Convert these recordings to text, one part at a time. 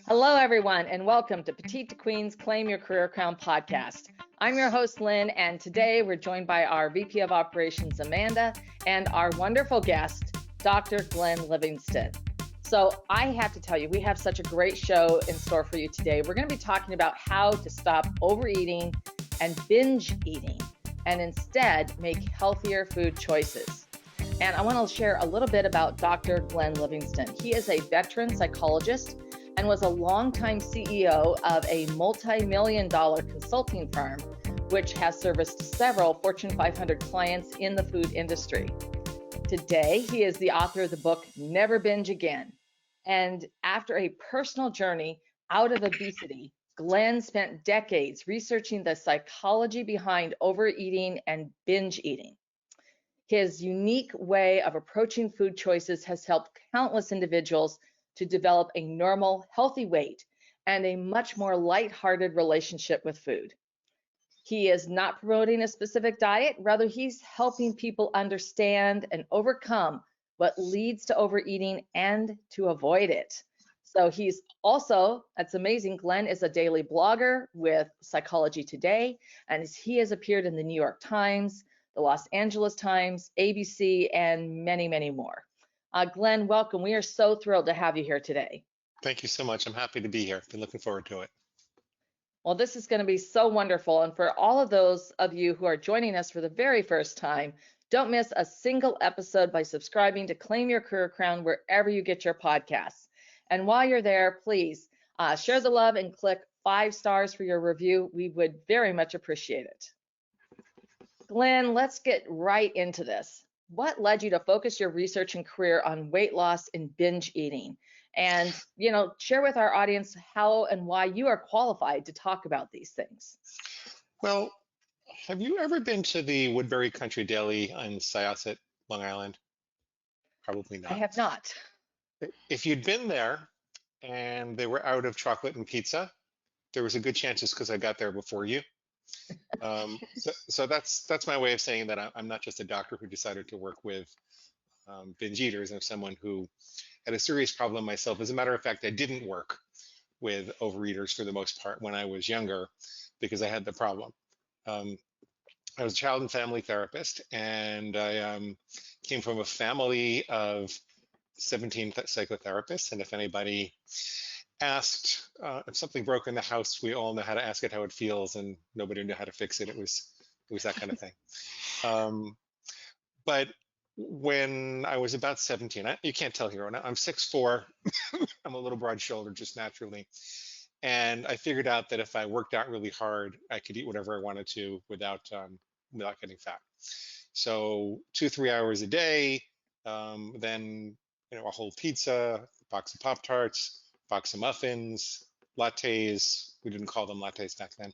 Hello, everyone, and welcome to Petite to Queen's Claim Your Career Crown podcast. I'm your host, Lynn, and today we're joined by our VP of Operations, Amanda, and our wonderful guest, Dr. Glenn Livingston. So I have to tell you, we have such a great show in store for you today. We're going to be talking about how to stop overeating and binge eating, and instead make healthier food choices. And I want to share a little bit about Dr. Glenn Livingston. He is a veteran psychologist and was a longtime CEO of a multi-million-dollar consulting firm, which has serviced several Fortune 500 clients in the food industry. Today, he is the author of the book, Never Binge Again. And after a personal journey out of obesity, Glenn spent decades researching the psychology behind overeating and binge eating. His unique way of approaching food choices has helped countless individuals to develop a normal, healthy weight and a much more lighthearted relationship with food. He is not promoting a specific diet, rather he's helping people understand and overcome what leads to overeating and to avoid it. So he's also, that's amazing, Glenn is a daily blogger with Psychology Today, and he has appeared in the New York Times, the Los Angeles Times, ABC, and many, many more. Glenn, welcome. We are so thrilled to have you here today. Thank you so much. I'm happy to be here. Been looking forward to it. Well, this is going to be so wonderful. And for all of those of you who are joining us for the very first time, don't miss a single episode by subscribing to Claim Your Career Crown wherever you get your podcasts. And while you're there, please share the love and click 5 stars for your review. We would very much appreciate it. Glenn, let's get right into this. What led you to focus your research and career on weight loss and binge eating? And, share with our audience how and why you are qualified to talk about these things. Well, have you ever been to the Woodbury Country Deli on Syosset, Long Island? Probably I not. have not. If you'd been there and they were out of chocolate and pizza, there was a good chance it's because I got there before you. So that's my way of saying that I'm not just a doctor who decided to work with binge eaters. I'm someone who had a serious problem myself. As a matter of fact, I didn't work with overeaters for the most part when I was younger because I had the problem. I was a child and family therapist, and I came from a family of 17 psychotherapists. And if anybody asked if something broke in the house, we all know how to ask it how it feels, and nobody knew how to fix it. It was that kind of thing. But when I was about 17, you can't tell here, I'm 6'4", I'm a little broad-shouldered just naturally. And I figured out that if I worked out really hard, I could eat whatever I wanted to without getting fat. So 2-3 hours a day, then a whole pizza, box of Pop-Tarts, box of muffins, lattes. We didn't call them lattes back then.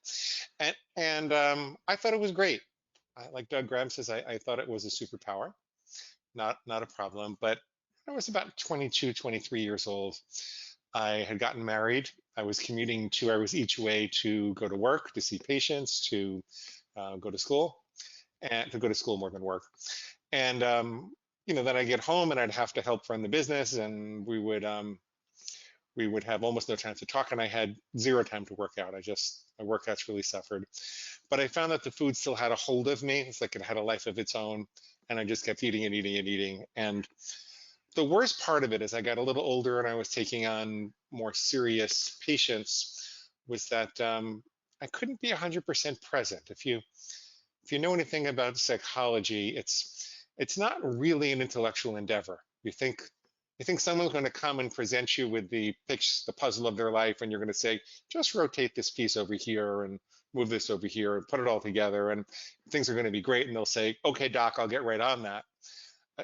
And I thought it was great. Like Doug Graham says, I thought it was a superpower, not a problem. But I was about 22, 23 years old. I had gotten married. I was commuting 2 hours each way to go to work, to see patients, to go to school, and to go to school more than work. And then I'd get home and I'd have to help run the business, and we would have almost no time to talk, and I had zero time to work out. My workouts really suffered. But I found that the food still had a hold of me. It's like it had a life of its own, and I just kept eating and eating and eating. And the worst part of it, as I got a little older and I was taking on more serious patients, was that I couldn't be 100% present. If you know anything about psychology, it's not really an intellectual endeavor. You think someone's going to come and present you with the puzzle of their life, and you're going to say, just rotate this piece over here and move this over here and put it all together, and things are going to be great. And they'll say, okay, doc, I'll get right on that.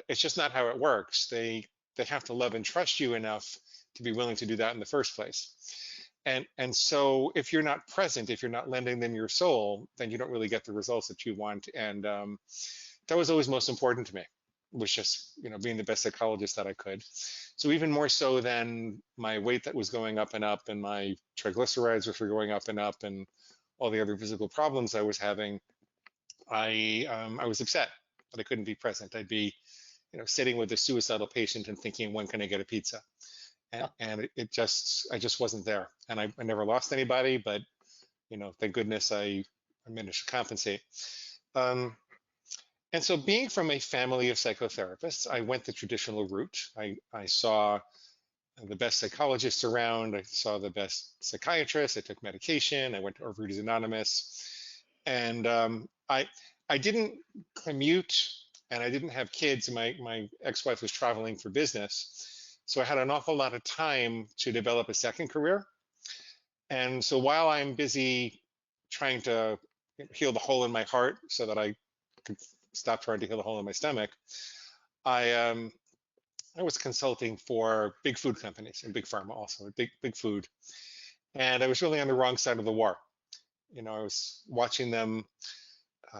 It's just not how it works. They have to love and trust you enough to be willing to do that in the first place. And so if you're not present, if you're not lending them your soul, then you don't really get the results that you want. And that was always most important to me, was just being the best psychologist that I could. So even more so than my weight that was going up and up, and my triglycerides were going up and up, and all the other physical problems I was having, I was upset that I couldn't be present. I'd be sitting with a suicidal patient and thinking, when can I get a pizza? and I just wasn't there. And I never lost anybody, but thank goodness I managed to compensate. Um, and so being from a family of psychotherapists, I went the traditional route. I saw the best psychologists around. I saw the best psychiatrists. I took medication. I went to Overeaters Anonymous, and I didn't commute, and I didn't have kids. My ex-wife was traveling for business, so I had an awful lot of time to develop a second career. And so while I'm busy trying to heal the hole in my heart so that I could stop trying to heal the hole in my stomach, I I was consulting for big food companies and big pharma also, big food. And I was really on the wrong side of the war. I was watching them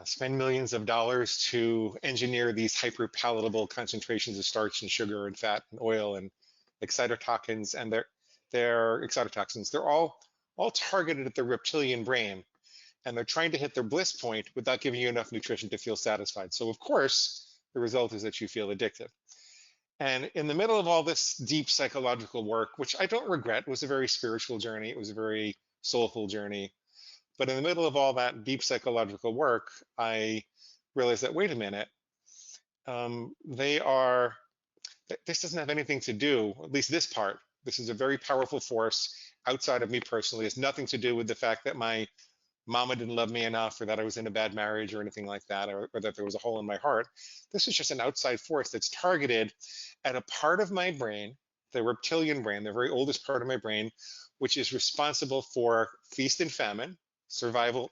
spend millions of dollars to engineer these hyper palatable concentrations of starch and sugar and fat and oil and excitotoxins, and they're excitotoxins. They're all targeted at the reptilian brain, and they're trying to hit their bliss point without giving you enough nutrition to feel satisfied. So of course, the result is that you feel addicted. And in the middle of all this deep psychological work, which I don't regret, was a very spiritual journey, it was a very soulful journey. But in the middle of all that deep psychological work, I realized that, wait a minute, they are, this doesn't have anything to do, at least this part, this is a very powerful force outside of me personally. It has nothing to do with the fact that my mama didn't love me enough, or that I was in a bad marriage or anything like that, or that there was a hole in my heart. This is just an outside force that's targeted at a part of my brain, the reptilian brain, the very oldest part of my brain, which is responsible for feast and famine, survival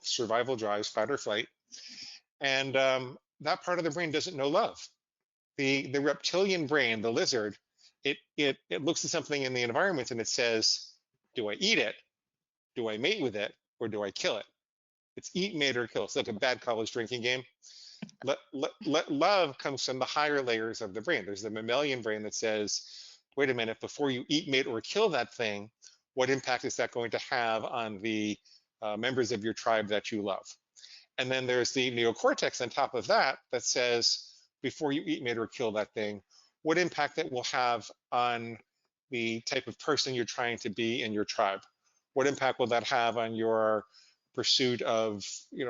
drives, fight or flight. And that part of the brain doesn't know love. The reptilian brain, the lizard, it looks at something in the environment and it says, do I eat it? Do I mate with it? Or do I kill it? It's eat, mate, or kill. It's like a bad college drinking game. Love comes from the higher layers of the brain. There's the mammalian brain that says, wait a minute, before you eat, mate, or kill that thing, what impact is that going to have on the members of your tribe that you love? And then there's the neocortex on top of that that says, before you eat, mate, or kill that thing, what impact it will have on the type of person you're trying to be in your tribe? What impact will that have on your pursuit of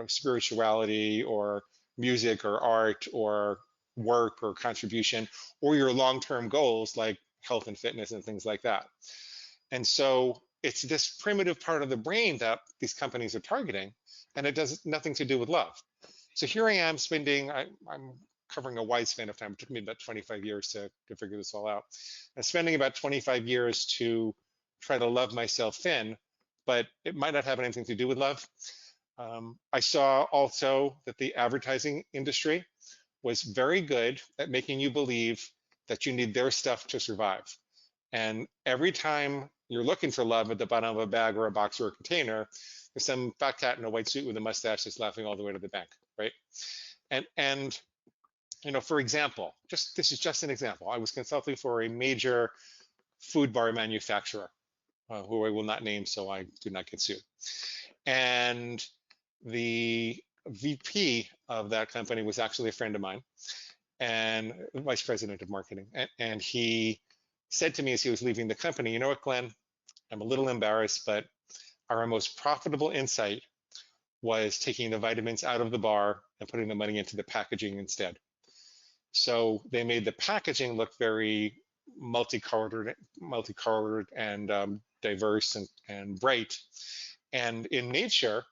spirituality or music or art or work or contribution, or your long-term goals like health and fitness and things like that? And so it's this primitive part of the brain that these companies are targeting, and it does nothing to do with love. So here I am I'm covering a wide span of time. It took me about 25 years to figure this all out. I'm spending about 25 years to try to love myself thin, but it might not have anything to do with love. I saw also that the advertising industry was very good at making you believe that you need their stuff to survive. And every time you're looking for love at the bottom of a bag or a box or a container, there's some fat cat in a white suit with a mustache that's laughing all the way to the bank, right? And for example, this is just an example. I was consulting for a major food bar manufacturer, who I will not name so I do not get sued. And the VP of that company was actually a friend of mine, and vice president of marketing. And he said to me as he was leaving the company, you know what, Glenn, I'm a little embarrassed, but our most profitable insight was taking the vitamins out of the bar and putting the money into the packaging instead. So they made the packaging look very multicolored and diverse and bright. And in nature,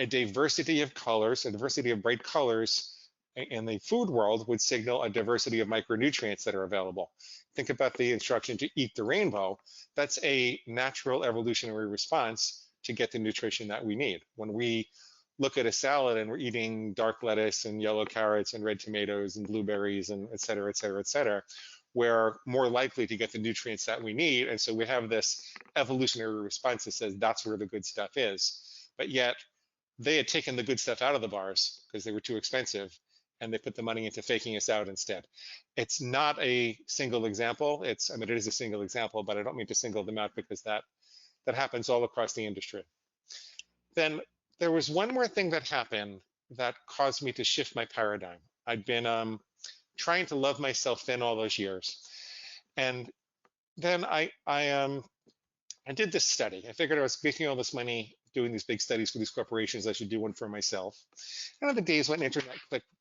a diversity of colors, a diversity of bright colors in the food world would signal a diversity of micronutrients that are available. Think about the instruction to eat the rainbow. That's a natural evolutionary response to get the nutrition that we need. When we look at a salad and we're eating dark lettuce and yellow carrots and red tomatoes and blueberries and et cetera, et cetera, et cetera, we're more likely to get the nutrients that we need. And so we have this evolutionary response that says that's where the good stuff is. But yet they had taken the good stuff out of the bars because they were too expensive, and they put the money into faking us out instead. It's not a single example. It is a single example, but I don't mean to single them out because that happens all across the industry. Then there was one more thing that happened that caused me to shift my paradigm. I'd been trying to love myself thin all those years. And then I did this study. I figured I was making all this money doing these big studies for these corporations. I should do one for myself. And the days when internet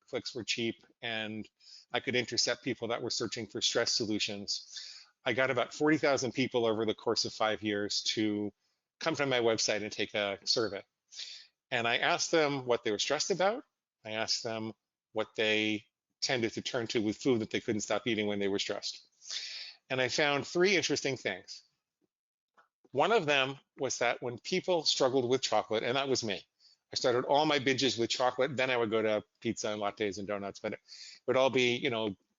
clicks were cheap and I could intercept people that were searching for stress solutions, I got about 40,000 people over the course of 5 years to come to my website and take a survey. And I asked them what they were stressed about. I asked them what they tended to turn to with food that they couldn't stop eating when they were stressed. And I found three interesting things. One of them was that when people struggled with chocolate, and that was me, I started all my binges with chocolate. Then I would go to pizza and lattes and donuts, but it would all be,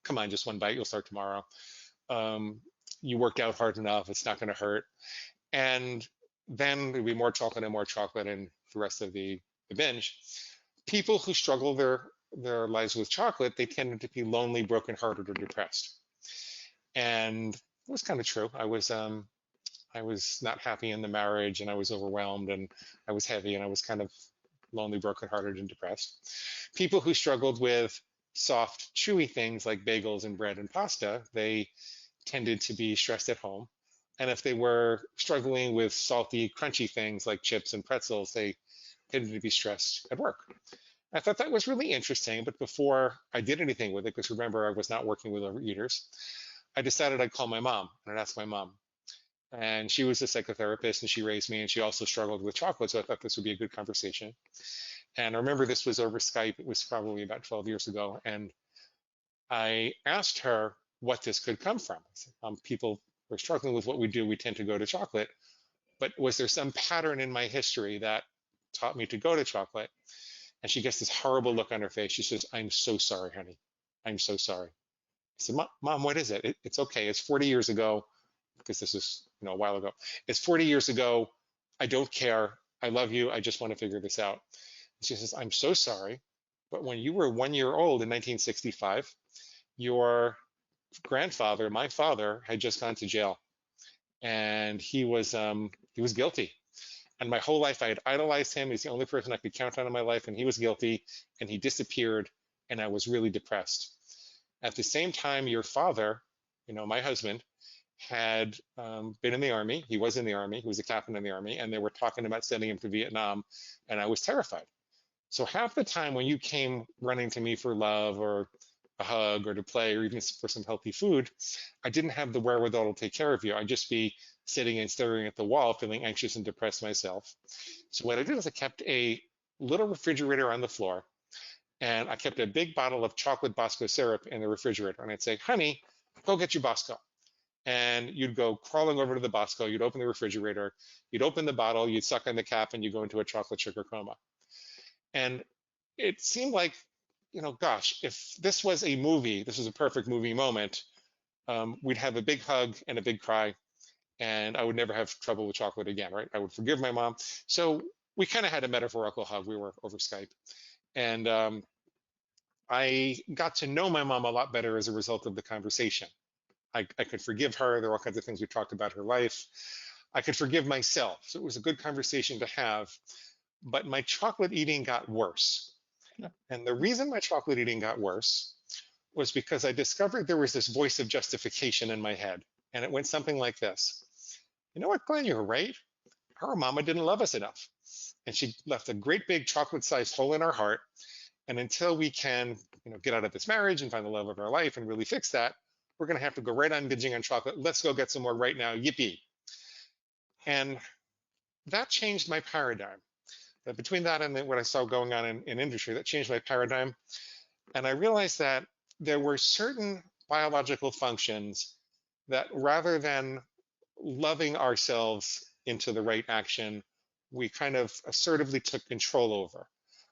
come on, just one bite, you'll start tomorrow. Um, you worked out hard enough, it's not going to hurt. And then there'd be more chocolate and the rest of the binge. People who struggle their lives with chocolate, they tended to be lonely, brokenhearted, or depressed. And it was kind of true. I was not happy in the marriage, and I was overwhelmed, and I was heavy, and I was kind of lonely, brokenhearted, and depressed. People who struggled with soft, chewy things like bagels and bread and pasta, they tended to be stressed at home. And if they were struggling with salty, crunchy things like chips and pretzels, they tended to be stressed at work. I thought that was really interesting, but before I did anything with it, because remember, I was not working with overeaters, I decided I'd call my mom and I'd ask my mom. And she was a psychotherapist and she raised me and she also struggled with chocolate. So I thought this would be a good conversation. And I remember this was over Skype. It was probably about 12 years ago. And I asked her what this could come from. I said, people who are struggling with what we do, we tend to go to chocolate. But was there some pattern in my history that taught me to go to chocolate? And she gets this horrible look on her face. She says, "I'm so sorry, honey. I'm so sorry." I said, Mom, what is it? It's okay. It's 40 years ago, because this is a while ago. It's 40 years ago. I don't care. I love you. I just want to figure this out. And she says, "I'm so sorry. But when you were 1 year old in 1965, your grandfather, my father, had just gone to jail. And he was guilty. And my whole life I had idolized him. He's the only person I could count on in my life, and he was guilty, and he disappeared, and I was really depressed. At the same time, your father, my husband, had been in the army. He was in the army. He was a captain in the army, and they were talking about sending him to Vietnam, and I was terrified. So half the time when you came running to me for love or a hug or to play or even for some healthy food, I didn't have the wherewithal to take care of you. I'd just be sitting and staring at the wall, feeling anxious and depressed myself. So what I did is I kept a little refrigerator on the floor, and I kept a big bottle of chocolate Bosco syrup in the refrigerator. And I'd say, "Honey, go get your Bosco." And you'd go crawling over to the Bosco, you'd open the refrigerator, you'd open the bottle, you'd suck on the cap, and you go into a chocolate sugar coma. And it seemed like, gosh, if this was a movie, this was a perfect movie moment, we'd have a big hug and a big cry, and I would never have trouble with chocolate again, right? I would forgive my mom. So we kind of had a metaphorical hug. We were over Skype. And I got to know my mom a lot better as a result of the conversation. I could forgive her. There were all kinds of things we talked about her life. I could forgive myself. So it was a good conversation to have. But my chocolate eating got worse. And the reason my chocolate eating got worse was because I discovered there was this voice of justification in my head. And it went something like this. "You know what, Glenn, you're right. Our mama didn't love us enough. And she left a great big chocolate-sized hole in our heart. And until we can, get out of this marriage and find the love of our life and really fix that, we're going to have to go right on binging on chocolate. Let's go get some more right now. Yippee." And that changed my paradigm. But between that and what I saw going on in industry, that changed my paradigm. And I realized that there were certain biological functions that rather than loving ourselves into the right action, we kind of assertively took control over.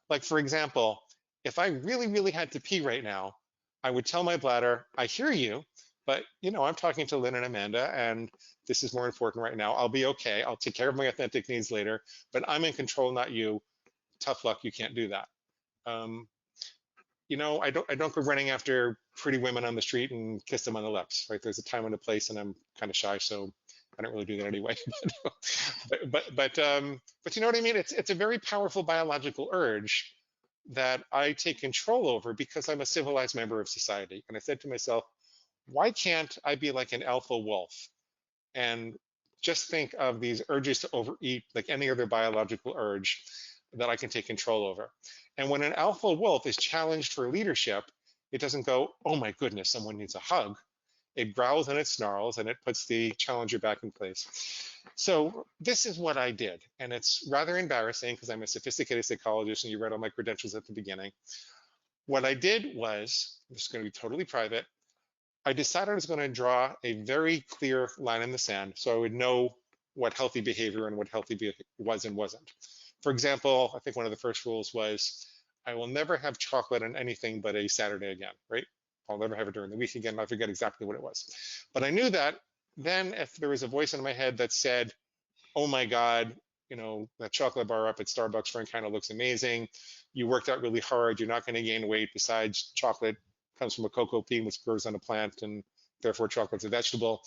Like, for example, if I really, really had to pee right now, I would tell my bladder, "I hear you, but I'm talking to Lynn and Amanda, and this is more important right now. I'll be okay. I'll take care of my authentic needs later, but I'm in control, not you. Tough luck, you can't do that." I don't go running after pretty women on the street and kiss them on the lips, right? There's a time and a place, and I'm kind of shy, so I don't really do that anyway. but you know what I mean? It's a very powerful biological urge that I take control over because I'm a civilized member of society. And I said to myself, why can't I be like an alpha wolf and just think of these urges to overeat like any other biological urge that I can take control over. And when an alpha wolf is challenged for leadership, it doesn't go, oh my goodness, someone needs a hug. It growls and it snarls and it puts the challenger back in place. So this is what I did. And it's rather embarrassing because I'm a sophisticated psychologist and you read all my credentials at the beginning. What I did was, this is going to be totally private, I decided I was going to draw a very clear line in the sand so I would know what healthy behavior and what healthy behavior was and wasn't. For example, I think one of the first rules was I will never have chocolate on anything but a Saturday again, right? I'll never have it during the week again. I forget exactly what it was. But I knew that then if there was a voice in my head that said, oh my God, that chocolate bar up at Starbucks friend kind of looks amazing. You worked out really hard. You're not going to gain weight. Besides, chocolate comes from a cocoa bean, which grows on a plant, and therefore chocolate's a vegetable.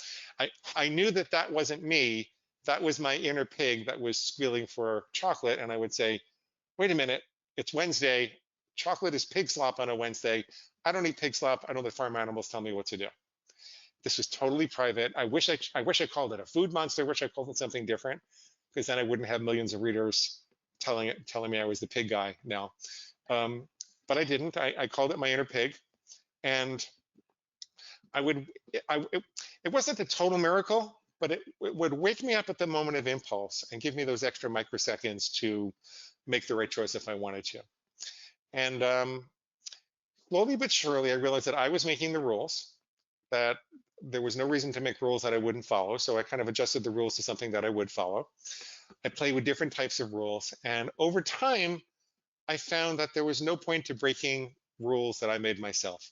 I knew that that wasn't me. That was my inner pig that was squealing for chocolate. And I would say, wait a minute, it's Wednesday. Chocolate is pig slop on a Wednesday. I don't eat pig slop. I don't let farm animals tell me what to do. This was totally private. I wish I called it a food monster. I wish I called it something different, because then I wouldn't have millions of readers telling me I was the pig guy now. But I didn't. I called it my inner pig, and it wasn't a total miracle, but it would wake me up at the moment of impulse and give me those extra microseconds to make the right choice if I wanted to. And slowly but surely, I realized that I was making the rules, that there was no reason to make rules that I wouldn't follow. So I kind of adjusted the rules to something that I would follow. I played with different types of rules. And over time, I found that there was no point to breaking rules that I made myself.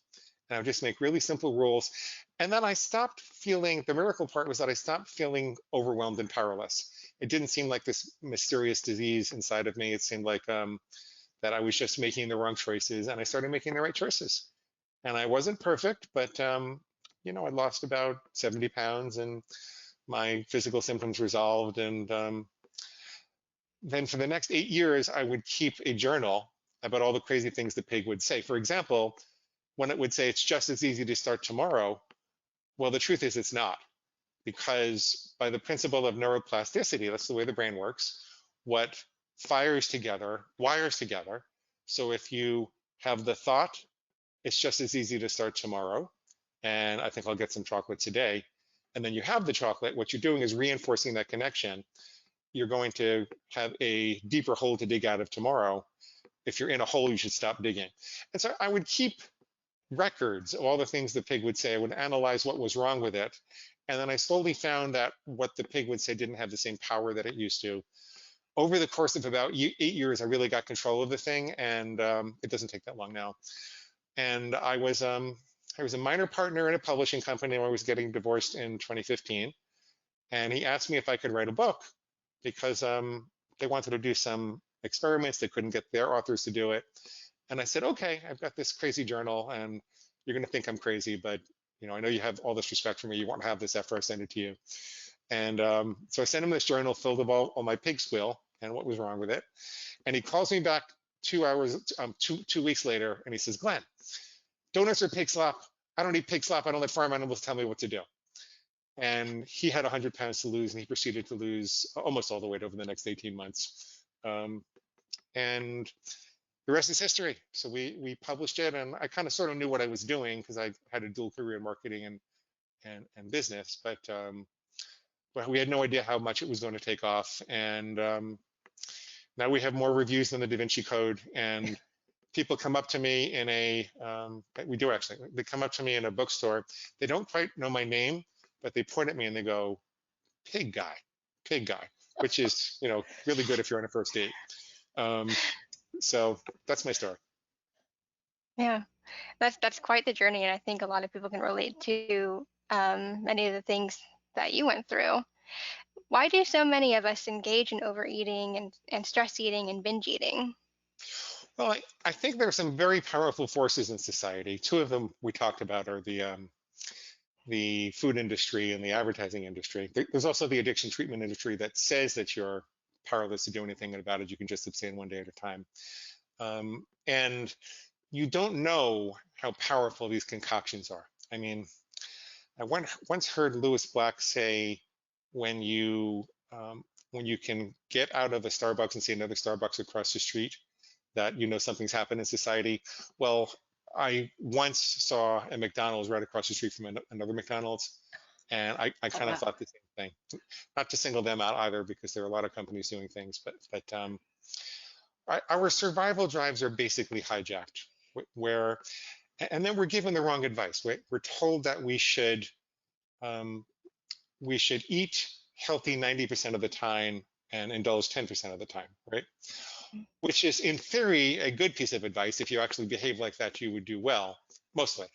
And I would just make really simple rules. And then I stopped feeling, the miracle part was that I stopped feeling overwhelmed and powerless. It didn't seem like this mysterious disease inside of me. It seemed like that I was just making the wrong choices, and I started making the right choices. And I wasn't perfect, but I lost about 70 pounds and my physical symptoms resolved. And then for the next 8 years, I would keep a journal about all the crazy things the pig would say. For example, when it would say it's just as easy to start tomorrow, well, the truth is it's not, because by the principle of neuroplasticity, that's the way the brain works, what fires together wires together. So if you have the thought, it's just as easy to start tomorrow, and I think I'll get some chocolate today, and then you have the chocolate, what you're doing is reinforcing that connection. You're going to have a deeper hole to dig out of tomorrow. If you're in a hole, you should stop digging. And so I would keep records of all the things the pig would say. I would analyze what was wrong with it. And then I slowly found that what the pig would say didn't have the same power that it used to. Over the course of about 8 years, I really got control of the thing, and it doesn't take that long now. And I was a minor partner in a publishing company when I was getting divorced in 2015. And he asked me if I could write a book, because they wanted to do some experiments. They couldn't get their authors to do it. And I said, okay, I've got this crazy journal, and you're going to think I'm crazy, but I know you have all this respect for me. You won't have this after I send it to you. And so I sent him this journal filled with all my pig squeal and what was wrong with it. And he calls me back 2 weeks later, and he says, Glenn, donuts are pig slop. I don't eat pig slop. I don't let farm animals tell me what to do. And he had 100 pounds to lose, and he proceeded to lose almost all the weight over the next 18 months. And the rest is history. So we published it, and I kind of sort of knew what I was doing because I had a dual career in marketing and business, but we had no idea how much it was going to take off. And now we have more reviews than the Da Vinci Code, and people come up to me in we do actually, they come up to me in a bookstore. They don't quite know my name, but they point at me and they go, pig guy, which is, really good if you're on a first date. So that's my story. Yeah, that's quite the journey, and I think a lot of people can relate to many of the things that you went through. Why do so many of us engage in overeating and stress eating and binge eating? Well, I think there are some very powerful forces in society. Two of them we talked about are the food industry and the advertising industry. There's also the addiction treatment industry that says that you're powerless to do anything about it. You can just abstain one day at a time. And you don't know how powerful these concoctions are. I mean, I once heard Lewis Black say, when you can get out of a Starbucks and see another Starbucks across the street, that you know something's happened in society. Well, I once saw a McDonald's right across the street from another McDonald's, and I Oh, kind of wow. thought the same thing. Not to single them out either, because there are a lot of companies doing things, but our survival drives are basically hijacked, where, and then we're given the wrong advice. We're told that um, we should eat healthy 90% of the time and indulge 10% of the time, right? Which is in theory a good piece of advice. If you actually behave like that, you would do well, mostly.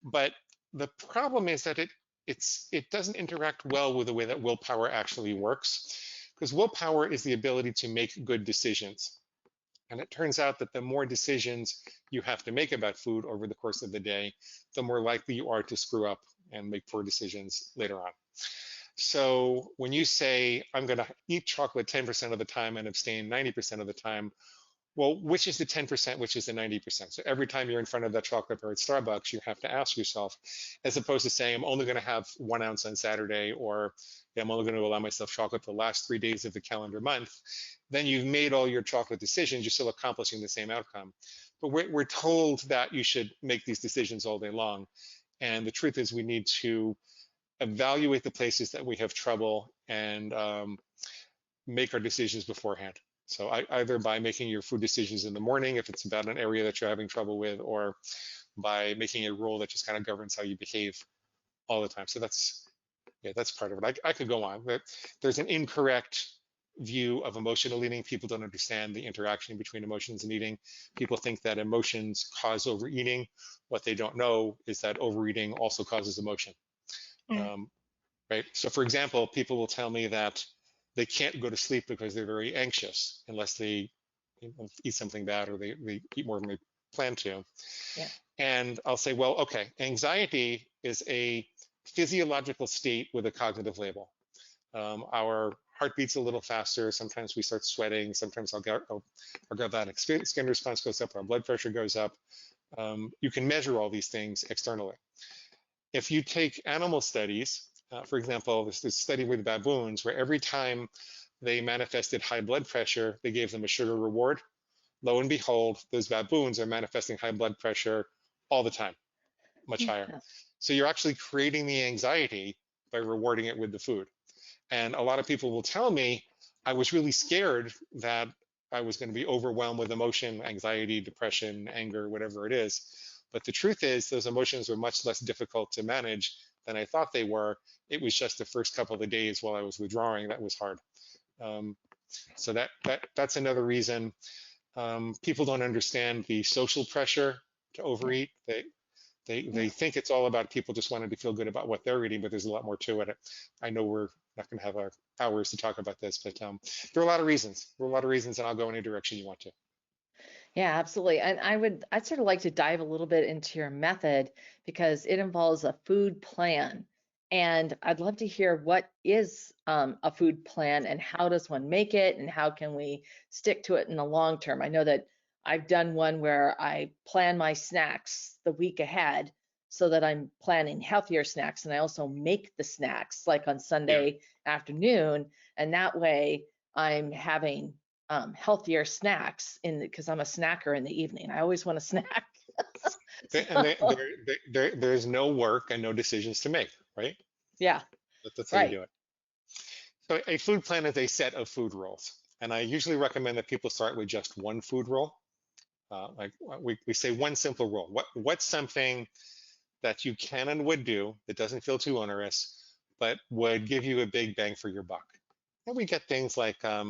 But the problem is that it doesn't interact well with the way that willpower actually works, because willpower is the ability to make good decisions. And it turns out that the more decisions you have to make about food over the course of the day, the more likely you are to screw up and make poor decisions later on. So when you say, I'm going to eat chocolate 10% of the time and abstain 90% of the time, well, which is the 10%, which is the 90%? So every time you're in front of that chocolate bar at Starbucks, you have to ask yourself, as opposed to saying, I'm only going to have 1 ounce on Saturday, or I'm only going to allow myself chocolate the last 3 days of the calendar month, then you've made all your chocolate decisions, you're still accomplishing the same outcome. But we're told that you should make these decisions all day long. And the truth is we need to evaluate the places that we have trouble and make our decisions beforehand. So either by making your food decisions in the morning, if it's about an area that you're having trouble with, or by making a rule that just kind of governs how you behave all the time. So that's part of it. I could go on, but there's an incorrect view of emotional eating. People don't understand the interaction between emotions and eating. People think that emotions cause overeating. What they don't know is that overeating also causes emotion. Mm. Right? So for example, people will tell me that they can't go to sleep because they're very anxious unless they eat something bad, or they eat more than they plan to. Yeah. And I'll say, well, okay, anxiety is a physiological state with a cognitive label. Our heart beats a little faster. Sometimes we start sweating. Sometimes our galvanic skin response goes up. Our blood pressure goes up. You can measure all these things externally. If you take animal studies, for example, there's this study with baboons where every time they manifested high blood pressure, they gave them a sugar reward. Lo and behold, those baboons are manifesting high blood pressure all the time, much higher. Yeah. So you're actually creating the anxiety by rewarding it with the food. And a lot of people will tell me, I was really scared that I was going to be overwhelmed with emotion, anxiety, depression, anger, whatever it is. But the truth is, those emotions were much less difficult to manage than I thought they were. It was just the first couple of days while I was withdrawing that was hard. So that's another reason. People don't understand the social pressure to overeat. They think it's all about people just wanting to feel good about what they're eating, but there's a lot more to it. I know we're not going to have our hours to talk about this, but there are a lot of reasons. There are a lot of reasons, and I'll go any direction you want to. Yeah, absolutely. And I'd sort of like to dive a little bit into your method because it involves a food plan. And I'd love to hear what is a food plan and how does one make it and how can we stick to it in the long term? I know that I've done one where I plan my snacks the week ahead so that I'm planning healthier snacks and I also make the snacks like on Yeah. Sunday afternoon. And that way I'm having healthier snacks because I'm a snacker in the evening. I always want a snack. And So, there's no work and no decisions to make, right? yeah, That's how you right. do it. So a food plan is a set of food rules. And I usually recommend that people start with just one food rule. Like we say one simple rule. What's something that you can and would do that doesn't feel too onerous, but would give you a big bang for your buck? And we get things like, I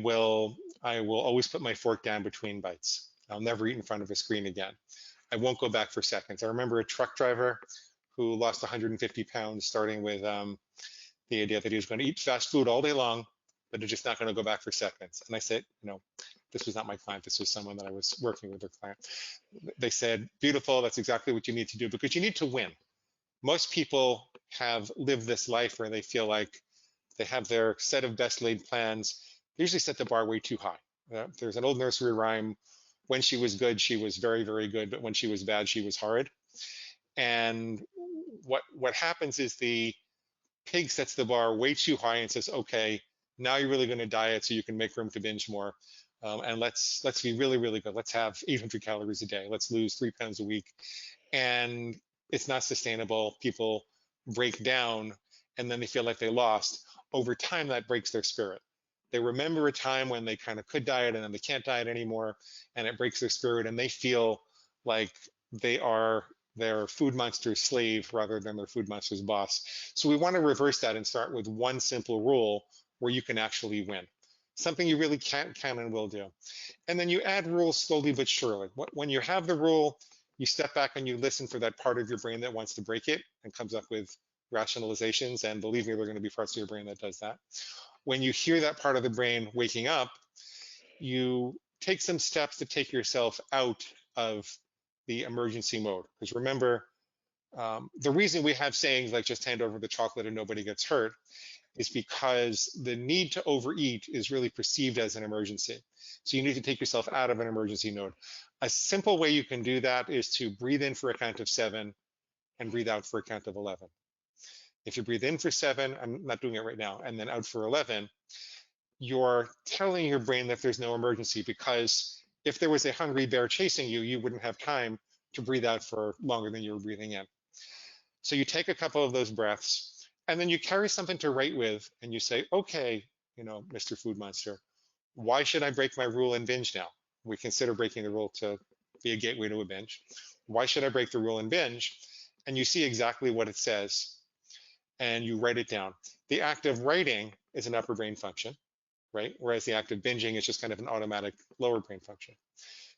will always put my fork down between bites. I'll never eat in front of a screen again. I won't go back for seconds. I remember a truck driver who lost 150 pounds, starting with the idea that he was going to eat fast food all day long, but he's just not going to go back for seconds. And I said, this was not my client. This was someone that I was working with, their client. They said, beautiful, that's exactly what you need to do because you need to win. Most people have lived this life where they feel like they have their set of best laid plans. They usually set the bar way too high. There's an old nursery rhyme, when she was good, she was very, very good, but when she was bad, she was horrid. And what happens is the pig sets the bar way too high and says, okay, now you're really going to diet so you can make room to binge more. And let's be really, really good. Let's have 800 calories a day. Let's lose 3 pounds a week. And it's not sustainable. People break down and then they feel like they lost. Over time, that breaks their spirit. They remember a time when they kind of could diet and then they can't diet anymore, and it breaks their spirit, and they feel like they are their food monster's slave rather than their food monster's boss. So we want to reverse that and start with one simple rule where you can actually win. Something you really can and will do. And then you add rules slowly but surely. When you have the rule, you step back and you listen for that part of your brain that wants to break it and comes up with rationalizations. And believe me, there are going to be parts of your brain that does that. When you hear that part of the brain waking up, you take some steps to take yourself out of the emergency mode. Because remember, the reason we have sayings like just hand over the chocolate and nobody gets hurt is because the need to overeat is really perceived as an emergency. So you need to take yourself out of an emergency mode. A simple way you can do that is to breathe in for a count of 7 and breathe out for a count of 11. If you breathe in for 7, I'm not doing it right now, and then out for 11, you're telling your brain that there's no emergency, because if there was a hungry bear chasing you, you wouldn't have time to breathe out for longer than you were breathing in. So you take a couple of those breaths, and then you carry something to write with, and you say, okay, Mr. Food Monster, why should I break my rule and binge now? We consider breaking the rule to be a gateway to a binge. Why should I break the rule and binge? And you see exactly what it says, and you write it down. The act of writing is an upper brain function, right? Whereas the act of binging is just kind of an automatic lower brain function.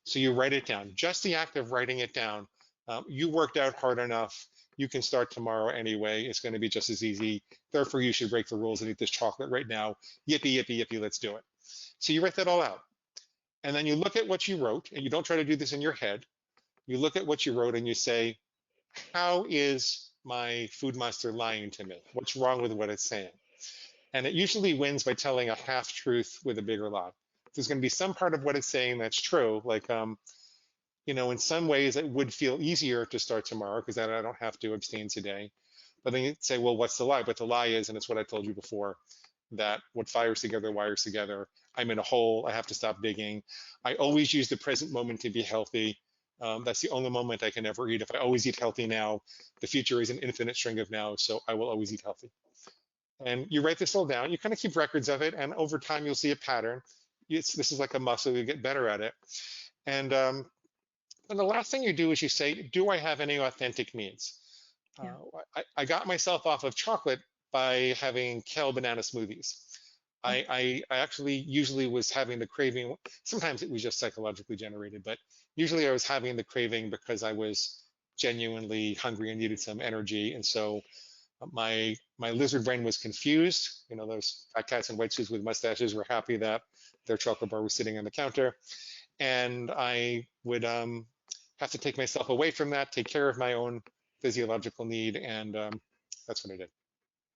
So you write it down. Just the act of writing it down, you worked out hard enough. You can start tomorrow anyway. It's going to be just as easy. Therefore, you should break the rules and eat this chocolate right now. Yippee, yippee, yippee, let's do it. So you write that all out. And then you look at what you wrote, and you don't try to do this in your head. You look at what you wrote and you say, how is my food monster lying to me? What's wrong with what it's saying? And it usually wins by telling a half truth with a bigger lie. There's going to be some part of what it's saying that's true, like, in some ways it would feel easier to start tomorrow because then I don't have to abstain today. But then you say, well, what's the lie? But the lie is, and it's what I told you before, that what fires together wires together. I'm in a hole. I have to stop digging. I always use the present moment to be healthy. That's the only moment I can ever eat. If I always eat healthy now, the future is an infinite string of now, so I will always eat healthy. And you write this all down. You kind of keep records of it, and over time you'll see a pattern. This is like a muscle. You get better at it. And the last thing you do is you say, do I have any authentic needs? Yeah. I got myself off of chocolate by having kale banana smoothies. I actually usually was having the craving. Sometimes it was just psychologically generated, but usually I was having the craving because I was genuinely hungry and needed some energy. And so my lizard brain was confused. Those fat cats in white suits with mustaches were happy that their chocolate bar was sitting on the counter. And I would have to take myself away from that, take care of my own physiological need. And that's what I did.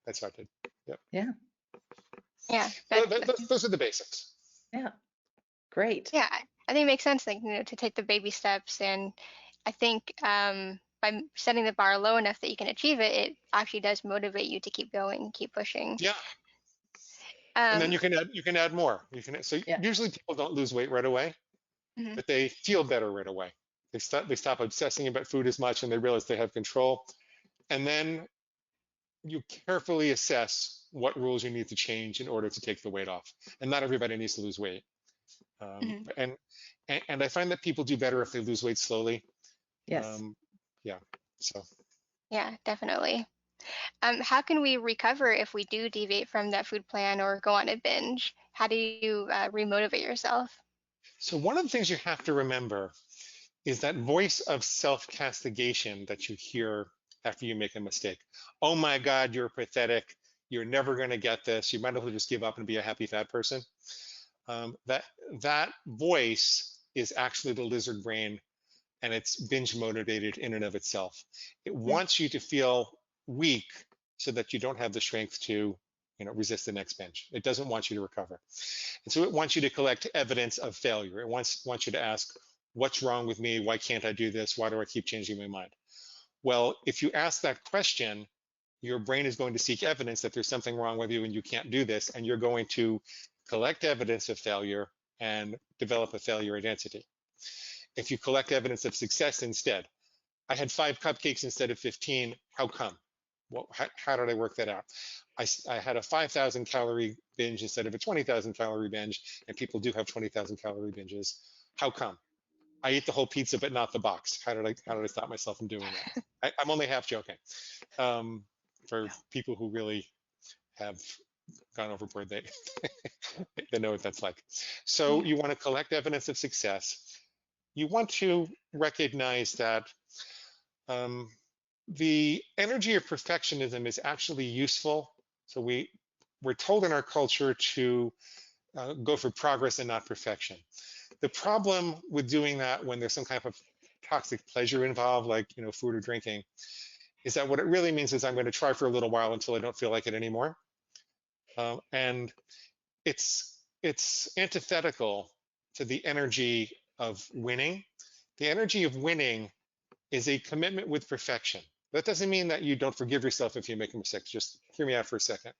That's what I did. Yep. Yeah. Yeah. Those are the basics. Yeah. Great. Yeah. I think it makes sense, to take the baby steps. And I think by setting the bar low enough that you can achieve it, it actually does motivate you to keep going, keep pushing. Yeah. And then you can add more. Usually people don't lose weight right away, mm-hmm. but they feel better right away. They stop obsessing about food as much, and they realize they have control. And then you carefully assess what rules you need to change in order to take the weight off. And not everybody needs to lose weight. Mm-hmm. And I find that people do better if they lose weight slowly. Yes. Yeah, definitely. How can we recover if we do deviate from that food plan or go on a binge? How do you remotivate yourself? So one of the things you have to remember is that voice of self-castigation that you hear after you make a mistake. Oh my God, you're pathetic. You're never going to get this. You might as well just give up and be a happy fat person. That voice is actually the lizard brain, and it's binge motivated in and of itself. It wants you to feel weak so that you don't have the strength to resist the next binge. It doesn't want you to recover. And so it wants you to collect evidence of failure. It wants you to ask, what's wrong with me? Why can't I do this? Why do I keep changing my mind? Well, if you ask that question, your brain is going to seek evidence that there's something wrong with you and you can't do this, and you're going to collect evidence of failure and develop a failure identity. If you collect evidence of success instead, I had 5 cupcakes instead of 15, how come? Well, how did I work that out? I had a 5,000 calorie binge instead of a 20,000 calorie binge, and people do have 20,000 calorie binges. How come? I ate the whole pizza, but not the box. How did I stop myself from doing that? I'm only half joking. For people who really have gone overboard, they know what that's like. So you want to collect evidence of success. You want to recognize that the energy of perfectionism is actually useful. So we're told in our culture to go for progress and not perfection. The problem with doing that when there's some kind of toxic pleasure involved, like food or drinking, is that what it really means is I'm going to try for a little while until I don't feel like it anymore. And it's antithetical to the energy of winning. The energy of winning is a commitment with perfection. That doesn't mean that you don't forgive yourself if you make a mistake. Just hear me out for a second.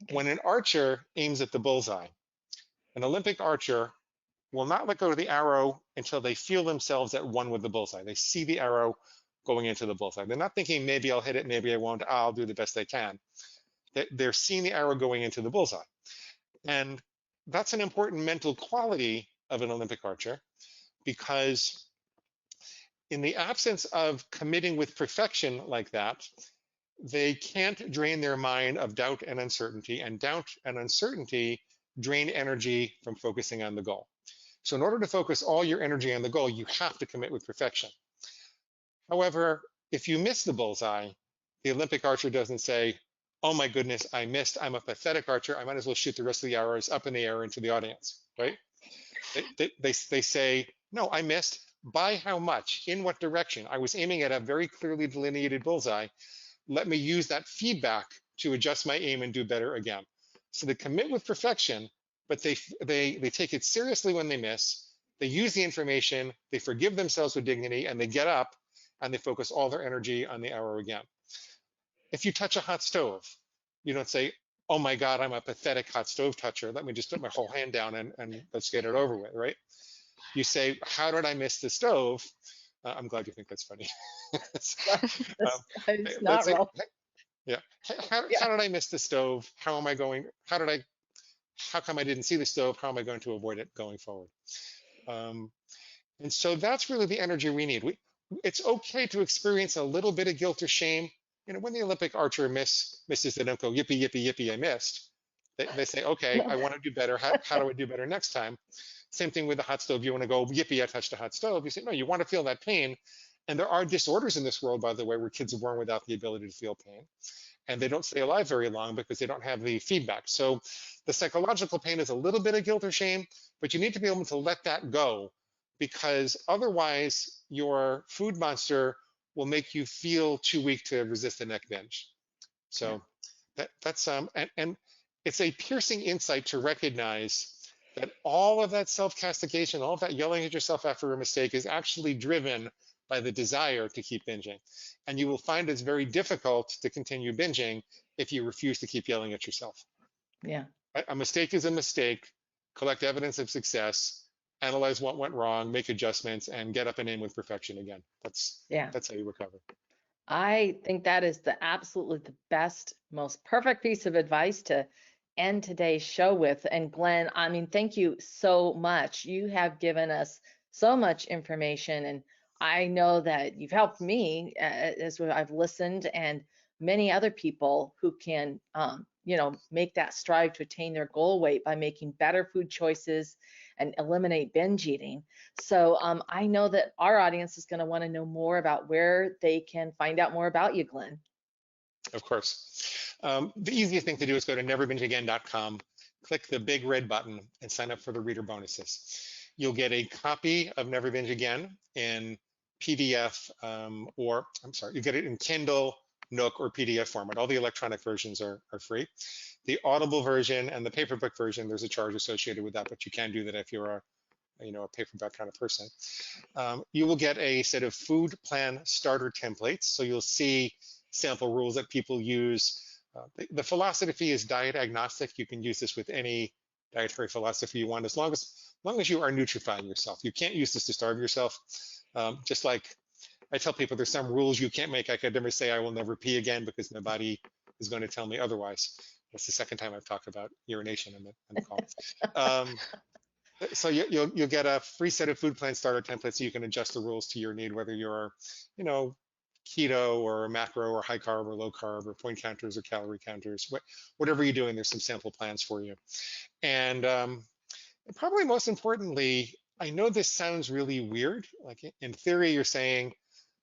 Okay. When an archer aims at the bullseye, an Olympic archer will not let go of the arrow until they feel themselves at one with the bullseye. They see the arrow going into the bullseye. They're not thinking, maybe I'll hit it, maybe I won't, I'll do the best I can. They're seeing the arrow going into the bullseye. And that's an important mental quality of an Olympic archer, because in the absence of committing with perfection like that, they can't drain their mind of doubt and uncertainty, and doubt and uncertainty drain energy from focusing on the goal. So in order to focus all your energy on the goal, you have to commit with perfection. However, if you miss the bullseye, the Olympic archer doesn't say, oh my goodness, I missed, I'm a pathetic archer, I might as well shoot the rest of the arrows up in the air into the audience, right? They say, no, I missed. By how much? In what direction? I was aiming at a very clearly delineated bullseye. Let me use that feedback to adjust my aim and do better again. So they commit with perfection, but they take it seriously when they miss. They use the information, they forgive themselves with dignity, and they get up and they focus all their energy on the arrow again. If you touch a hot stove, you don't say, oh my God, I'm a pathetic hot stove toucher. Let me just put my whole hand down and let's get it over with, right? You say, how did I miss the stove? I'm glad you think that's funny. It's not say, real. Yeah. How did I miss the stove? How come I didn't see the stove? How am I going to avoid it going forward? And so that's really the energy we need. It's okay to experience a little bit of guilt or shame. When the Olympic archer misses, they don't go, yippee, yippee, yippee, I missed. They say, okay, I want to do better. How do I do better next time? Same thing with the hot stove. You want to go, yippee, I touched a hot stove. You say, no, you want to feel that pain. And there are disorders in this world, by the way, where kids are born without the ability to feel pain. And they don't stay alive very long because they don't have the feedback. So the psychological pain is a little bit of guilt or shame, but you need to be able to let that go, because otherwise your food monster will make you feel too weak to resist the next binge. So that's and it's a piercing insight to recognize that all of that self-castigation, all of that yelling at yourself after a mistake is actually driven by the desire to keep binging. And you will find it's very difficult to continue binging if you refuse to keep yelling at yourself. Yeah. A mistake is a mistake. Collect evidence of success, analyze what went wrong, make adjustments, and get up and aim with perfection again. That's how you recover. I think that is absolutely the best, most perfect piece of advice to end today's show with. And Glenn, I mean, thank you so much. You have given us so much information, and I know that you've helped me as I've listened, and many other people who can, make that strive to attain their goal weight by making better food choices and eliminate binge eating. So I know that our audience is going to want to know more about where they can find out more about you, Glenn. Of course. The easiest thing to do is go to neverbingeagain.com, click the big red button, and sign up for the reader bonuses. You'll get a copy of Never Binge Again in PDF, you get it in Kindle, Nook, or PDF format. All the electronic versions are free. The Audible version and the paperback version, there's a charge associated with that, but you can do that if you're a paperback kind of person. You will get a set of food plan starter templates. So you'll see sample rules that people use. The philosophy is diet agnostic. You can use this with any dietary philosophy you want, as long as you are nutrifying yourself. You can't use this to starve yourself. Just like I tell people, there's some rules you can't make. I could never say I will never pee again because my body is going to tell me otherwise. That's the second time I've talked about urination in the call. So you'll get a free set of food plan starter templates so you can adjust the rules to your need, whether you're, keto or macro or high carb or low carb or point counters or calorie counters, whatever you're doing, there's some sample plans for you. And probably most importantly, I know this sounds really weird. Like in theory, you're saying,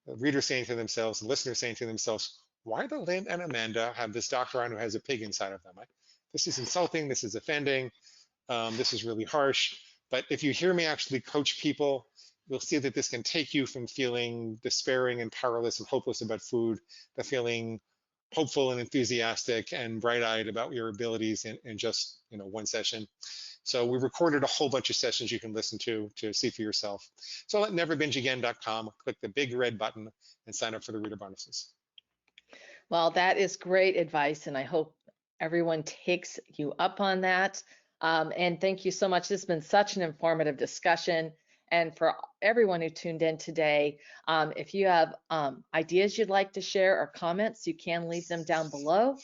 the reader's saying to themselves, the listener's saying to themselves, why do Lynn and Amanda have this doctor on who has a pig inside of them? This is insulting. This is offending. This is really harsh. But if you hear me actually coach people, you'll see that this can take you from feeling despairing and powerless and hopeless about food to feeling hopeful and enthusiastic and bright-eyed about your abilities in just one session. So we recorded a whole bunch of sessions you can listen to see for yourself. So at neverbingeagain.com, click the big red button and sign up for the reader bonuses. Well, that is great advice, and I hope everyone takes you up on that. And thank you so much. This has been such an informative discussion. And for everyone who tuned in today, if you have ideas you'd like to share or comments, you can leave them down below.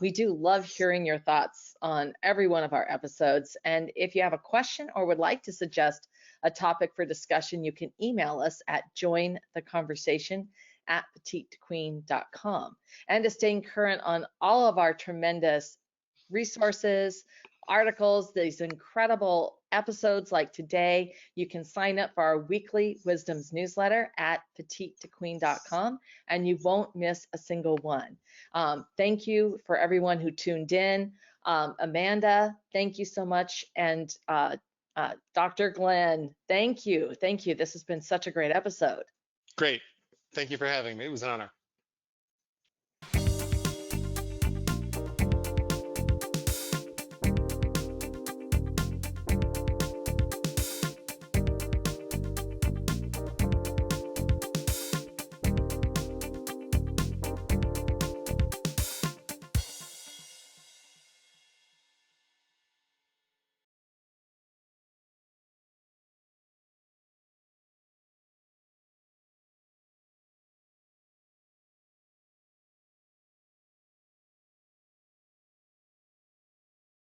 We do love hearing your thoughts on every one of our episodes. And if you have a question or would like to suggest a topic for discussion, you can email us at jointheconversation@petitequeen.com. And to stay current on all of our tremendous resources, articles, these incredible episodes like today, you can sign up for our weekly wisdoms newsletter at petitequeen.com, and you won't miss a single one. Thank you for everyone who tuned in. Amanda, thank you so much. And Dr. Glenn, thank you. Thank you. This has been such a great episode. Great. Thank you for having me. It was an honor.